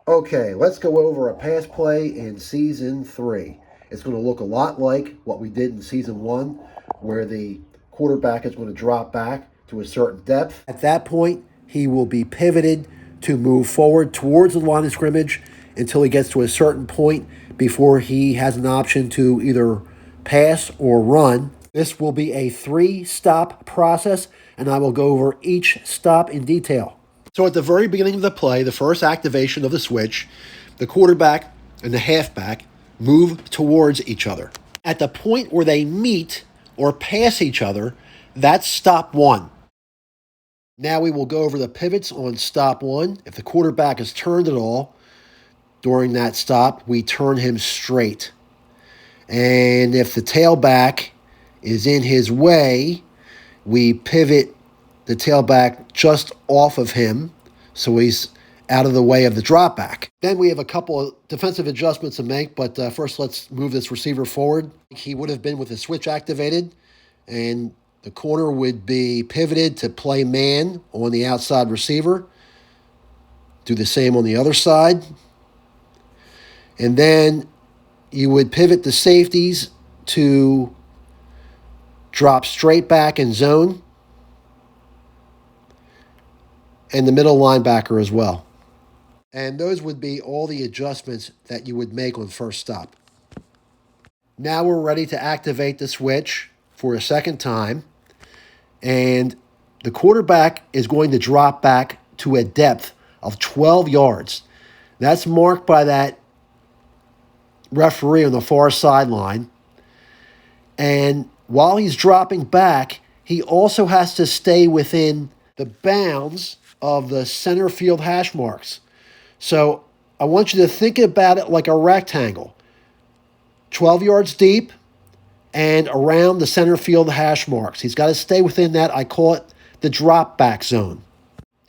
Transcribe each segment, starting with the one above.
Okay, let's go over a pass play in season 3. It's going to look a lot like what we did in season 1, where the quarterback is going to drop back to a certain depth. At that point, he will be pivoted to move forward towards the line of scrimmage until he gets to a certain point before he has an option to either pass or run. This will be a 3-stop process, and I will go over each stop in detail. So at the very beginning of the play, the first activation of the switch, the quarterback and the halfback move towards each other. At the point where they meet or pass each other, that's stop 1. Now we will go over the pivots on stop 1. If the quarterback is turned at all during that stop, we turn him straight. And if the tailback is in his way, we pivot the tailback just off of him so he's out of the way of the drop back. Then we have a couple of defensive adjustments to make, but first let's move this receiver forward. He would have been with the switch activated, and the corner would be pivoted to play man on the outside receiver. Do the same on the other side. And then you would pivot the safeties to drop straight back in zone, and the middle linebacker as well. And those would be all the adjustments that you would make on first stop. Now we're ready to activate the switch for a second time. And the quarterback is going to drop back to a depth of 12 yards. That's marked by that referee on the far sideline. And while he's dropping back, he also has to stay within the bounds of the center field hash marks. So I want you to think about it like a rectangle, 12 yards deep and around the center field hash marks. He's got to stay within that. I call it the drop back zone.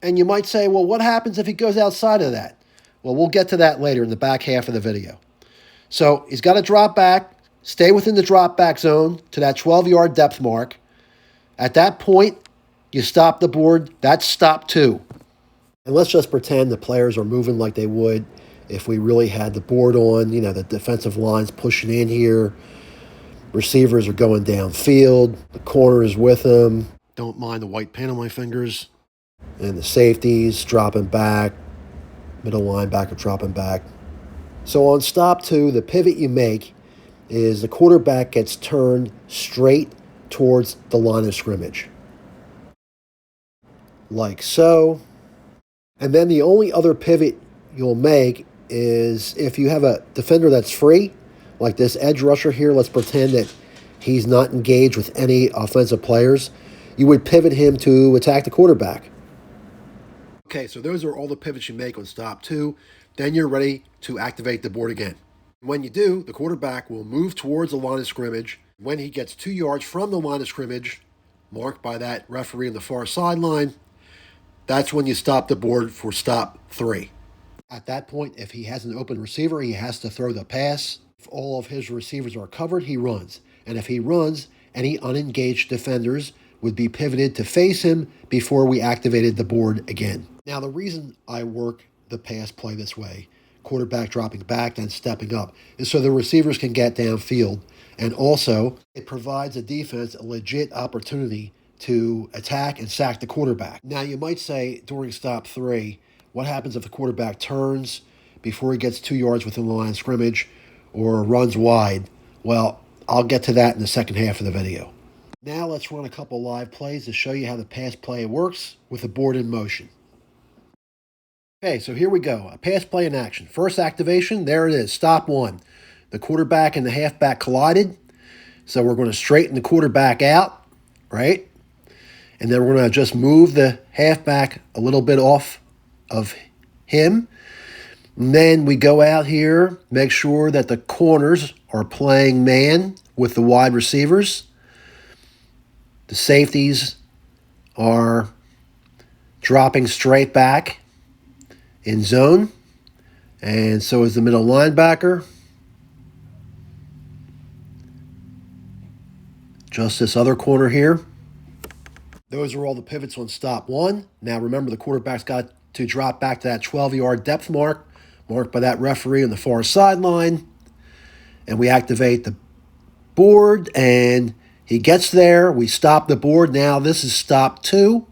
And you might say, well, what happens if he goes outside of that? Well, we'll get to that later in the back half of the video. So he's got to drop back, stay within the drop back zone to that 12-yard depth mark. At that point, you stop the board. That's stop 2. And let's just pretend the players are moving like they would if we really had the board on. You know, the defensive line's pushing in here. Receivers are going downfield. The corner is with them. Don't mind the white paint on my fingers. And the safeties dropping back. Middle linebacker dropping back. So on stop 2, the pivot you make is the quarterback gets turned straight towards the line of scrimmage. Like so. And then the only other pivot you'll make is if you have a defender that's free, like this edge rusher here, let's pretend that he's not engaged with any offensive players, you would pivot him to attack the quarterback. Okay, so those are all the pivots you make on stop 2. Then you're ready to activate the board again. When you do, the quarterback will move towards the line of scrimmage. When he gets 2 yards from the line of scrimmage, marked by that referee on the far sideline, that's when you stop the board for stop 3. At that point, if he has an open receiver, he has to throw the pass. If all of his receivers are covered, he runs. And if he runs, any unengaged defenders would be pivoted to face him before we activated the board again. Now, the reason I work the pass play this way, quarterback dropping back, then stepping up, is so the receivers can get downfield. And also, it provides the defense a legit opportunity to attack and sack the quarterback. Now, you might say during stop 3, what happens if the quarterback turns before he gets 2 yards within the line of scrimmage or runs wide? Well, I'll get to that in the second half of the video. Now let's run a couple live plays to show you how the pass play works with the board in motion. Okay, so here we go. A pass play in action. First activation, there it is, stop 1. The quarterback and the halfback collided. So we're going to straighten the quarterback out, right? And then we're going to just move the halfback a little bit off of him. And then we go out here, make sure that the corners are playing man with the wide receivers. The safeties are dropping straight back in zone. And so is the middle linebacker. Just this other corner here. Those are all the pivots on stop 1. Now remember, the quarterback's got to drop back to that 12-yard depth mark marked by that referee on the far sideline. And we activate the board, and he gets there. We stop the board. Now this is stop 2.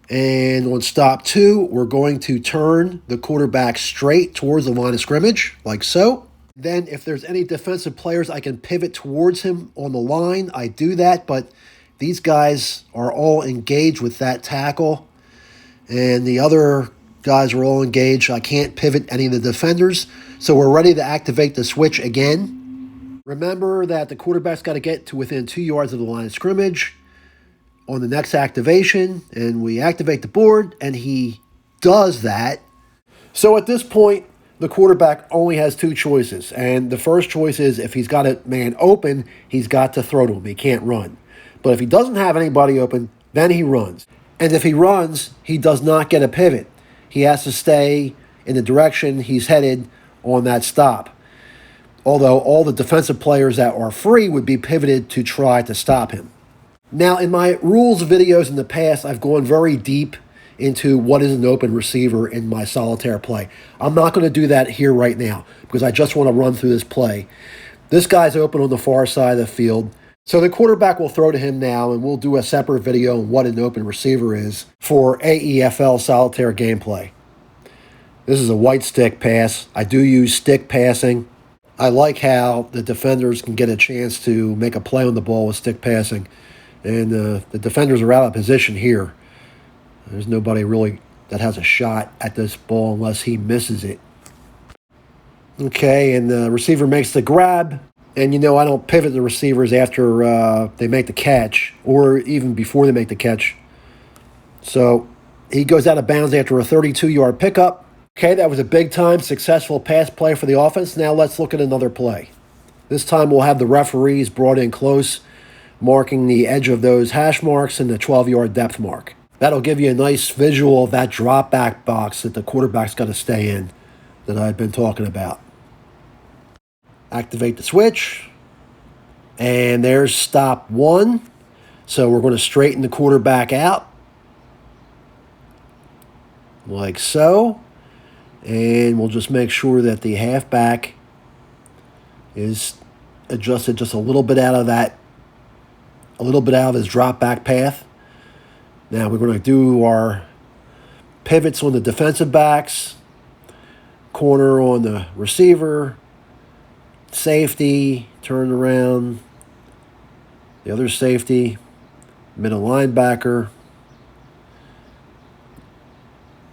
And on stop 2, we're going to turn the quarterback straight towards the line of scrimmage, like so. Then if there's any defensive players I can pivot towards him on the line, I do that. But these guys are all engaged with that tackle. And the other guys are all engaged. I can't pivot any of the defenders. So we're ready to activate the switch again. Remember that the quarterback's got to get to within 2 yards of the line of scrimmage on the next activation, and we activate the board, and he does that. So at this point, the quarterback only has 2 choices, and the first choice is if he's got a man open, he's got to throw to him. He can't run. But if he doesn't have anybody open, then he runs. And if he runs, he does not get a pivot. He has to stay in the direction he's headed on that stop. Although all the defensive players that are free would be pivoted to try to stop him. Now, in my rules videos in the past, I've gone very deep into what is an open receiver in my solitaire play. I'm not going to do that here right now because I just want to run through this play. This guy's open on the far side of the field. So the quarterback will throw to him now, and we'll do a separate video on what an open receiver is for AEFL solitaire gameplay. This is a white stick pass. I do use stick passing. I like how the defenders can get a chance to make a play on the ball with stick passing. And the defenders are out of position here. There's nobody really that has a shot at this ball unless he misses it. Okay, and the receiver makes the grab. And, I don't pivot the receivers after they make the catch or even before they make the catch. So he goes out of bounds after a 32-yard pickup. Okay, that was a big-time successful pass play for the offense. Now let's look at another play. This time we'll have the referees brought in close, marking the edge of those hash marks and the 12-yard depth mark. That'll give you a nice visual of that drop-back box that the quarterback's got to stay in that I've been talking about. Activate the switch, and there's stop 1. So we're going to straighten the quarterback out, like so. And we'll just make sure that the halfback is adjusted just a little bit out of his drop back path. Now we're going to do our pivots on the defensive backs, corner on the receiver, safety, turn around, the other safety, middle linebacker,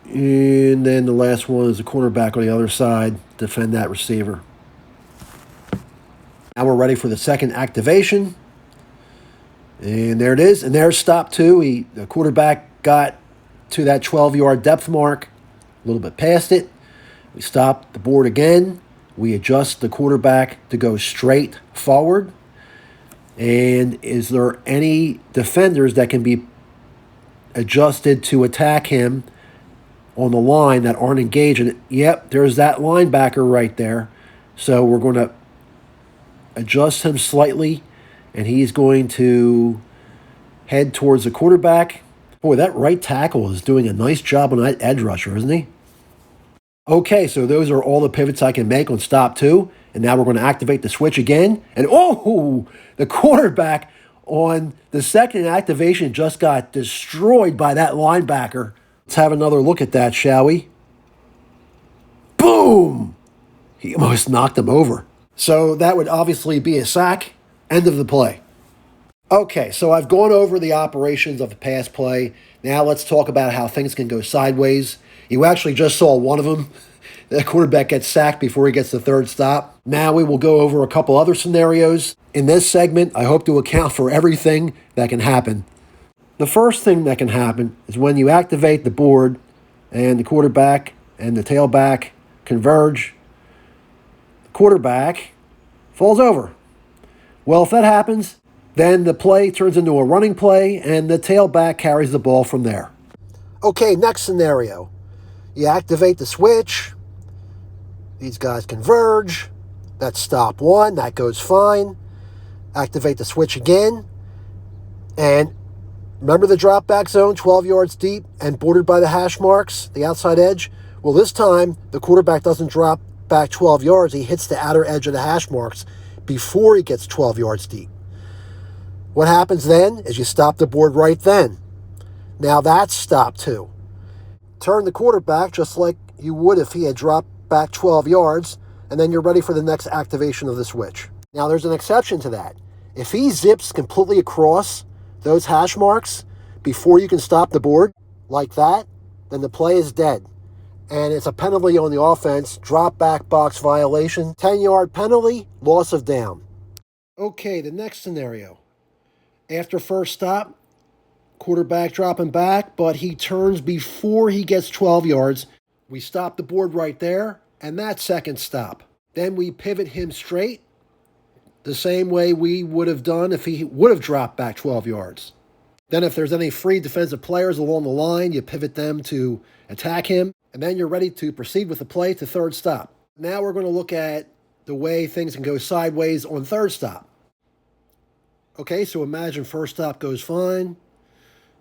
and then the last one is the cornerback on the other side, defend that receiver. Now we're ready for the second activation. And there it is. And there's stop 2. The quarterback got to that 12-yard depth mark, a little bit past it. We stop the board again. We adjust the quarterback to go straight forward. And is there any defenders that can be adjusted to attack him on the line that aren't engaged? And yep, there's that linebacker right there. So we're going to adjust him slightly, and he's going to head towards the quarterback. Boy, that right tackle is doing a nice job on that edge rusher, isn't he? Okay, so those are all the pivots I can make on stop 2. And now we're going to activate the switch again. And the quarterback on the second activation just got destroyed by that linebacker. Let's have another look at that, shall we? Boom! He almost knocked him over. So that would obviously be a sack. End of the play. Okay, so I've gone over the operations of the pass play. Now let's talk about how things can go sideways. You actually just saw one of them. The quarterback gets sacked before he gets the third stop. Now we will go over a couple other scenarios. In this segment, I hope to account for everything that can happen. The first thing that can happen is when you activate the board and the quarterback and the tailback converge, the quarterback falls over. Well, if that happens, then the play turns into a running play and the tailback carries the ball from there. Okay, next scenario. You activate the switch. These guys converge. That's stop 1. That goes fine. Activate the switch again. And remember the drop back zone, 12 yards deep and bordered by the hash marks, the outside edge? Well, this time, the quarterback doesn't drop back 12 yards. He hits the outer edge of the hash marks before he gets 12 yards deep. What happens then is you stop the board right then. Now that's stop 2. Turn the quarterback just like you would if he had dropped back 12 yards, and then you're ready for the next activation of the switch. Now there's an exception to that. If he zips completely across those hash marks before you can stop the board like that, then the play is dead. And it's a penalty on the offense, drop back box violation, 10-yard penalty, loss of down. Okay, the next scenario. After first stop, quarterback dropping back, but he turns before he gets 12 yards. We stop the board right there, and that's second stop. Then we pivot him straight, the same way we would have done if he would have dropped back 12 yards. Then if there's any free defensive players along the line, you pivot them to attack him, and then you're ready to proceed with the play to third stop. Now we're going to look at the way things can go sideways on third stop. Okay, so imagine first stop goes fine.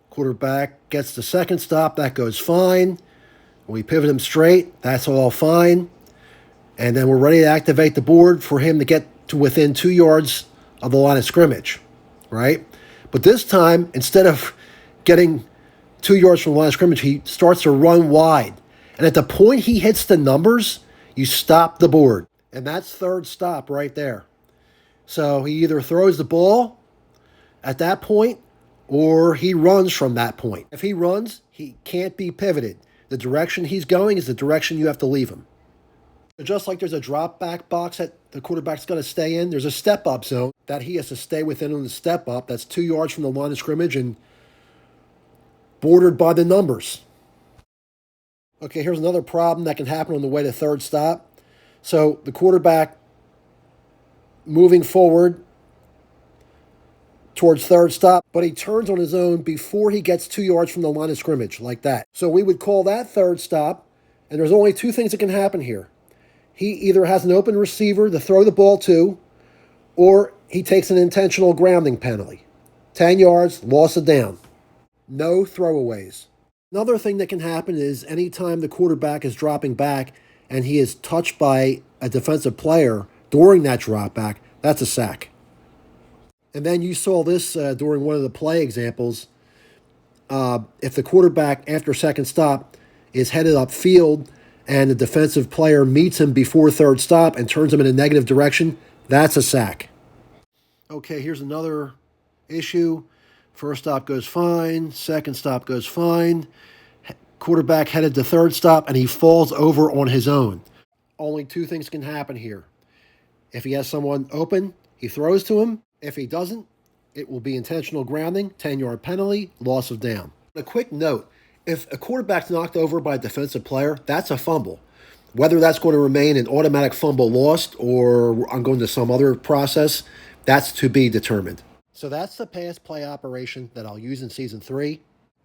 Quarterback gets the second stop, that goes fine. We pivot him straight, that's all fine. And then we're ready to activate the board for him to get to within 2 yards of the line of scrimmage, right? But this time, instead of getting 2 yards from the line of scrimmage, he starts to run wide. And at the point he hits the numbers, you stop the board. And that's third stop right there. So he either throws the ball at that point or he runs from that point. If he runs, he can't be pivoted. The direction he's going is the direction you have to leave him. Just like there's a drop back box that the quarterback's going to stay in, there's a step up zone that he has to stay within on the step up. That's 2 yards from the line of scrimmage and bordered by the numbers. Okay, here's another problem that can happen on the way to third stop. So the quarterback moving forward towards third stop, but he turns on his own before he gets 2 yards from the line of scrimmage, like that. So we would call that third stop, and there's only two things that can happen here. He either has an open receiver to throw the ball to, or he takes an intentional grounding penalty. 10 yards, loss of down. No throwaways. Another thing that can happen is anytime the quarterback is dropping back and he is touched by a defensive player during that drop back, that's a sack. And then you saw this during one of the play examples. If the quarterback, after second stop, is headed upfield and the defensive player meets him before third stop and turns him in a negative direction, that's a sack. Okay, here's another issue. First stop goes fine. Second stop goes fine. Quarterback headed to third stop, and he falls over on his own. Only two things can happen here. If he has someone open, he throws to him. If he doesn't, it will be intentional grounding, 10-yard penalty, loss of down. A quick note, if a quarterback's knocked over by a defensive player, that's a fumble. Whether that's going to remain an automatic fumble lost or I'm going to some other process, that's to be determined. So that's the pass play operation that I'll use in Season 3.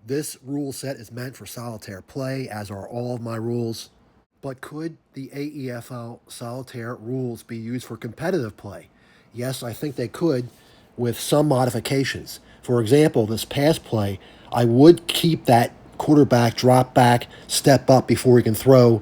This rule set is meant for solitaire play, as are all of my rules. But could the AEFL solitaire rules be used for competitive play? Yes, I think they could, with some modifications. For example, this pass play, I would keep that quarterback drop back, step up before he can throw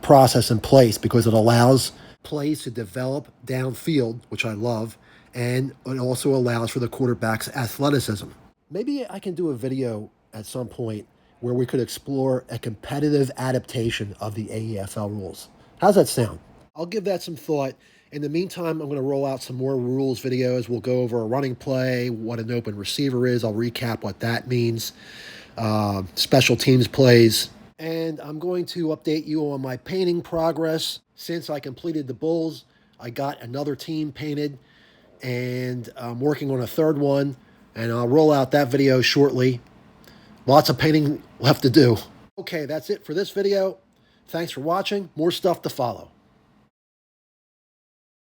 process in place because it allows plays to develop downfield, which I love, and it also allows for the quarterback's athleticism. Maybe I can do a video at some point where we could explore a competitive adaptation of the AEFL rules. How's that sound? I'll give that some thought. In the meantime, I'm going to roll out some more rules videos. We'll go over a running play, what an open receiver is. I'll recap what that means, special teams plays. And I'm going to update you on my painting progress. Since I completed the Bulls, I got another team painted, and I'm working on a third one, and I'll roll out that video shortly. Lots of painting left to do. Okay, that's it for this video. Thanks for watching. More stuff to follow.